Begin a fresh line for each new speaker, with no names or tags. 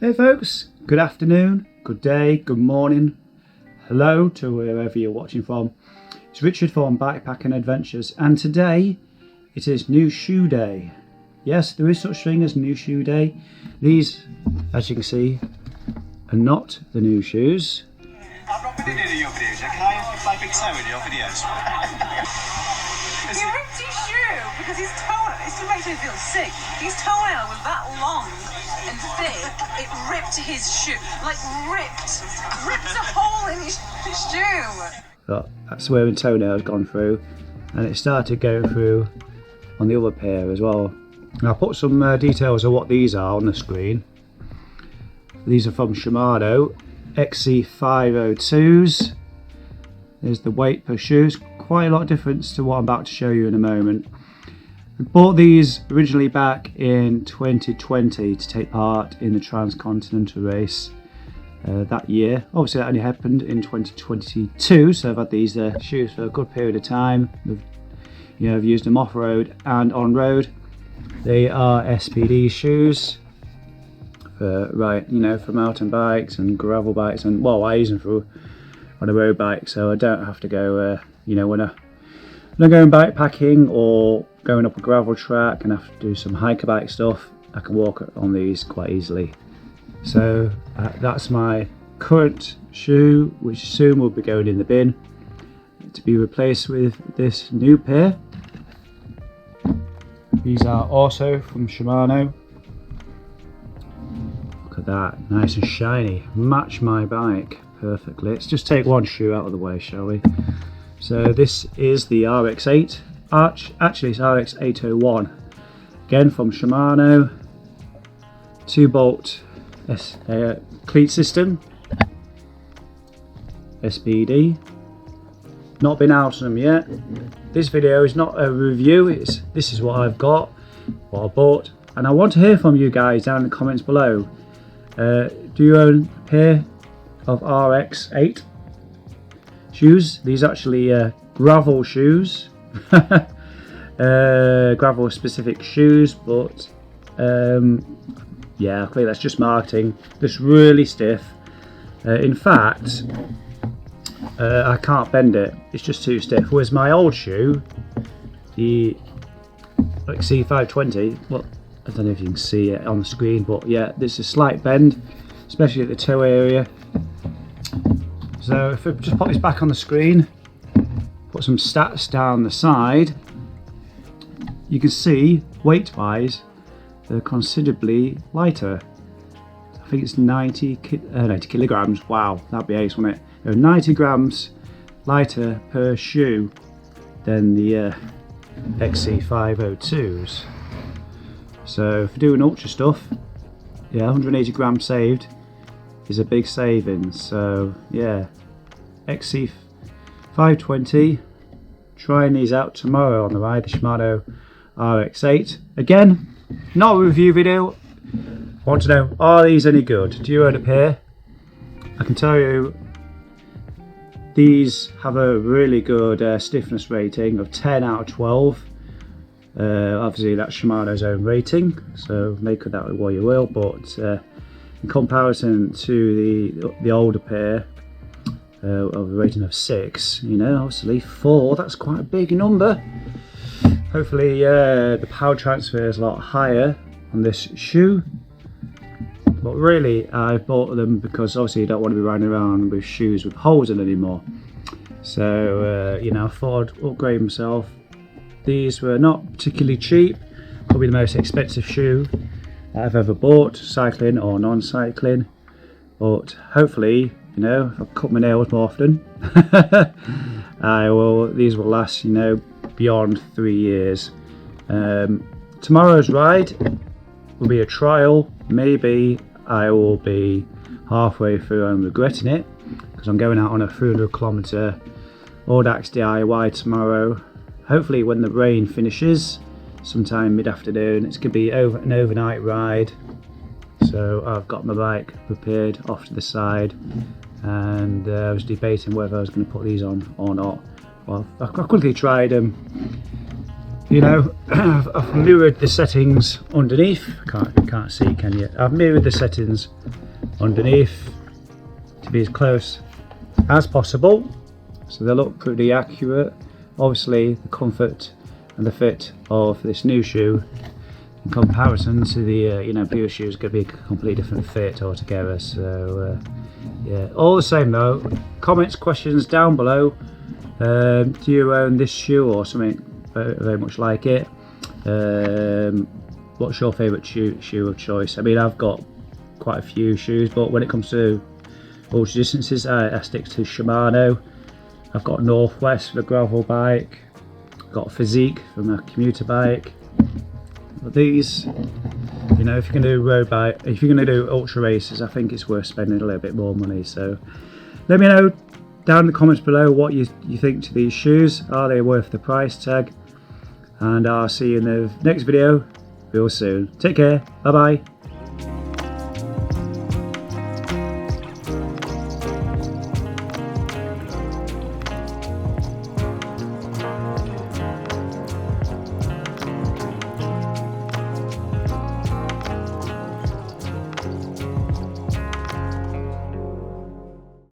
Hey folks, good afternoon, good day, good morning, hello to wherever you're watching from. It's Richard from Bikepacking Adventures, and today it is New Shoe Day. Yes, there is such thing as New Shoe Day. These, as you can see, are not the new shoes.
I've not been in any of your videos yet. Can I have my big toe in your videos?
He ripped his shoe because his toenail, it still makes me feel sick. His toenail was that long and thick, it ripped his shoe. Like ripped a hole in his shoe.
But that's where my toenail has gone through, and it started going through on the other pair as well. And I'll put some details of what these are on the screen. These are from Shimano RX801s. There's the weight per shoes. Quite a lot of difference to what I'm about to show you in a moment. I bought these originally back in 2020 to take part in the transcontinental race that year. Obviously that only happened in 2022, so I've had these shoes for a good period of time. I've used them off-road and on-road. They are SPD shoes for for mountain bikes and gravel bikes, and well, I use them for on a road bike, so I don't have to go when I'm going bikepacking or going up a gravel track and have to do some hiker bike stuff, I can walk on these quite easily. So that's my current shoe, which soon will be going in the bin to be replaced with this new pair. These are also from Shimano. Look at that, nice and shiny, match my bike perfectly. Let's just take one shoe out of the way, shall we? So this is the RX8, actually it's RX801, again from Shimano, 2-bolt cleat system, SPD. Not been out on them yet. This video is not a review, this is what I've got, what I bought, and I want to hear from you guys down in the comments below. Do you own a pair of RX8 shoes? These are actually gravel shoes, gravel specific shoes, but yeah, I think that's just marketing. Just really stiff. In fact, I can't bend it, it's just too stiff. Whereas my old shoe, the RX801, well, I don't know if you can see it on the screen, but yeah, there's a slight bend, especially at the toe area. So if I just pop this back on the screen, put some stats down the side, you can see weight wise they're considerably lighter. I think it's 90 kilograms. Wow, that'd be ace, wouldn't it? They're 90 grams lighter per shoe than the XC502s. So for doing ultra stuff, yeah, 180 grams saved is a big saving. So yeah, XC520, trying these out tomorrow on the ride, the Shimano RX8. Again, not a review video. I want to know, are these any good? Do you own a pair? I can tell you these have a really good stiffness rating of 10 out of 12. Obviously that's Shimano's own rating, so make of that what you will, but in comparison to the older pair of a rating of 6, obviously 4, that's quite a big number. Hopefully the power transfer is a lot higher on this shoe, but really I bought them because obviously you don't want to be riding around with shoes with holes in anymore. So I thought I'd upgrade myself. These were not particularly cheap, probably the most expensive shoe I've ever bought, cycling or non-cycling, but hopefully, if I cut my nails more often, these will last, beyond 3 years. Tomorrow's ride will be a trial. Maybe I will be halfway through and regretting it, because I'm going out on a 300-kilometre Audax DIY tomorrow. Hopefully when the rain finishes, sometime mid-afternoon. It's going to be an overnight ride, so I've got my bike prepared off to the side, and I was debating whether I was going to put these on or not. Well, I quickly tried them. you know, I've mirrored the settings underneath. Can't see, can you? I've mirrored the settings underneath to be as close as possible, so they look pretty accurate. Obviously, the comfort and the fit of this new shoe in comparison to the you know, previous shoe is going to be a completely different fit altogether. So yeah, all the same though, comments, questions down below. Do you own this shoe or something very much like it? What's your favourite shoe of choice? I mean, I've got quite a few shoes, but when it comes to ultra distances, I stick to Shimano. I've got Northwest for the gravel bike, I've got Physique for my commuter bike. But these, you know, if you're going to do road bike, if you're going to do ultra races, I think it's worth spending a little bit more money. So let me know down in the comments below what you think to these shoes. Are they worth the price tag? And I'll see you in the next video real soon. Take care, bye bye.